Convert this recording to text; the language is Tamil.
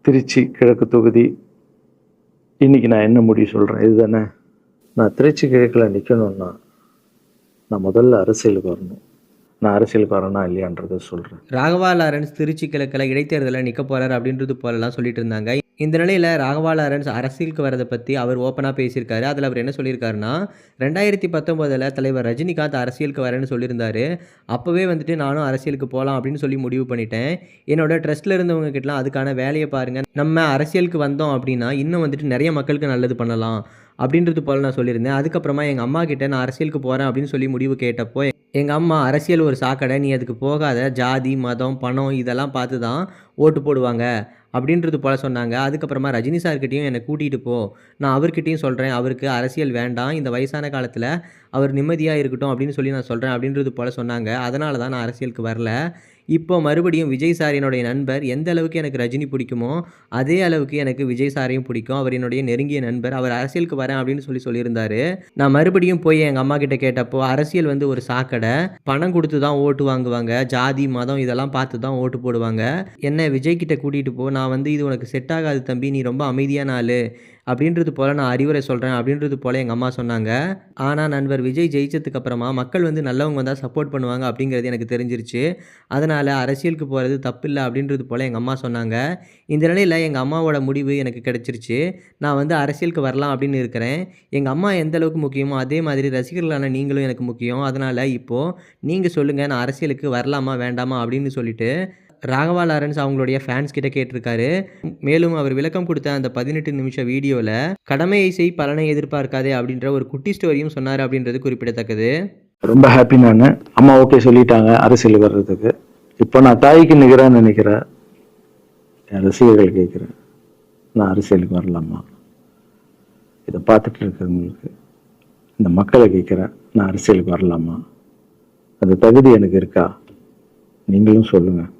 திருச்சி கிழக்கு தொகுதி. இன்றைக்கி நான் என்ன முடிவு சொல்கிறேன் இதுதானே. நான் திருச்சி கிழக்கில் நிற்கணுன்னா நான் முதல்ல அரசியலுக்கு வரணும். நான் அரசியலுக்கு வரேனா இல்லையான்றதை சொல்கிறேன். ராகவா லாரன்ஸ் திருச்சி கிழக்கில் இடைத்தேர்தலில் நிற்க போகிறார் அப்படின்றது போலலாம் சொல்லிட்டு இருந்தாங்க. இந்த நிலையில் ராகவா லாரன்ஸ் அரசியலுக்கு வரதை பற்றி அவர் ஓப்பனாக பேசியிருக்காரு. அதில் அவர் என்ன சொல்லியிருக்காருன்னா, 2019 தலைவர் ரஜினிகாந்த் அரசியலுக்கு வரேன்னு சொல்லியிருந்தாரு. அப்போவே வந்துட்டு நானும் அரசியலுக்கு போகலாம் அப்படின்னு சொல்லி முடிவு பண்ணிட்டேன். என்னோட ட்ரஸ்ட்டில் இருந்தவங்க கிட்டலாம் அதுக்கான வேலையை பாருங்கள், நம்ம அரசியலுக்கு வந்தோம் அப்படின்னா இன்னும் வந்துட்டு நிறைய மக்களுக்கு நல்லது பண்ணலாம் அப்படின்றது போல் நான் சொல்லியிருந்தேன். அதுக்கப்புறமா எங்கள் அம்மா கிட்டே நான் அரசியலுக்கு போகிறேன் அப்படின்னு சொல்லி முடிவு கேட்டப்போ எங்கள் அம்மா, அரசியல் ஒரு சாக்கடை, நீ அதுக்கு போகாத, ஜாதி மதம் பணம் இதெல்லாம் பார்த்து தான் ஓட்டு போடுவாங்க அப்படின்றது போல் சொன்னாங்க. அதுக்கப்புறமா ரஜினி சார்கிட்டையும் என்னை கூட்டிகிட்டு போ, நான் அவர்கிட்டையும் சொல்கிறேன், அவருக்கு அரசியல் வேண்டாம், இந்த வயசான காலத்தில் அவர் நிம்மதியாக இருக்கட்டும் அப்படின்னு சொல்லி நான் சொல்கிறேன் அப்படின்றது போல் சொன்னாங்க. அதனால தான் நான் அரசியலுக்கு வரல. இப்போ மறுபடியும் விஜய் சார் என்னுடைய நண்பர். எந்த அளவுக்கு எனக்கு ரஜினி பிடிக்குமோ அதே அளவுக்கு எனக்கு விஜய் சாரையும் பிடிக்கும். அவர் என்னுடைய நெருங்கிய நண்பர். அவர் அரசியலுக்கு வரேன் அப்படின்னு சொல்லியிருந்தாரு. நான் மறுபடியும் போய் எங்கள் அம்மா கிட்ட கேட்டப்போ, அரசியல் வந்து ஒரு சாக்கடை, பணம் கொடுத்து தான் ஓட்டு வாங்குவாங்க, ஜாதி மதம் இதெல்லாம் பார்த்து தான் ஓட்டு போடுவாங்க, என்ன விஜய் கிட்ட கூட்டிகிட்டு போ, நான் வந்து இது உனக்கு செட் ஆகாது தம்பி, நீ ரொம்ப அமைதியான ஆள் அப்படின்றது போல் நான் அறிவுரை சொல்கிறேன் அப்படின்றது போல் எங்கள் அம்மா சொன்னாங்க. ஆனால் நண்பர் விஜய் ஜெயிச்சதுக்கு அப்புறமா மக்கள் வந்து நல்லவங்க வந்தால் சப்போர்ட் பண்ணுவாங்க அப்படிங்கிறது எனக்கு தெரிஞ்சிருச்சு. அதனால் அரசியலுக்கு போகிறது தப்பில்லை அப்படின்றது போல் எங்கள் அம்மா சொன்னாங்க. இந்த நிலையில் எங்கள் அம்மாவோட முடிவு எனக்கு கிடச்சிருச்சு. நான் வந்து அரசியலுக்கு வரலாம் அப்படின்னு இருக்கிறேன். எங்கள் அம்மா எந்த அளவுக்கு முக்கியமோ அதே மாதிரி ரசிகர்களான நீங்களும் எனக்கு முக்கியம். அதனால் இப்போது நீங்கள் சொல்லுங்கள், நான் அரசியலுக்கு வரலாமா வேண்டாமா அப்படின்னு சொல்லிட்டு ராகவா லாரன்ஸ் அவங்களுடைய ஃபேன்ஸ் கிட்ட கேட்டிருக்காரு. மேலும் அவர் விளக்கம் கொடுத்த அந்த 18 நிமிஷ வீடியோவில் கடமையை செய் பலனை எதிர்பார்க்காதே அப்படின்ற ஒரு குட்டி ஸ்டோரியும் சொன்னார் அப்படின்றது குறிப்பிடத்தக்கது. ரொம்ப ஹாப்பி. நான் அம்மா ஓகே சொல்லிட்டாங்க அரசியலுக்கு வர்றதுக்கு. இப்போ நான் தாய்க்கு நிற்கிறேன்னு நினைக்கிறேன். என் ரசிகர்கள் கேட்குறேன், நான் அரசியலுக்கு வரலாமா? இதை பார்த்துட்டு இருக்கிறவங்களுக்கு, இந்த மக்களை கேட்குறேன், நான் அரசியலுக்கு வரலாமா? அந்த தகுதி எனக்கு இருக்கா? நீங்களும் சொல்லுங்கள்.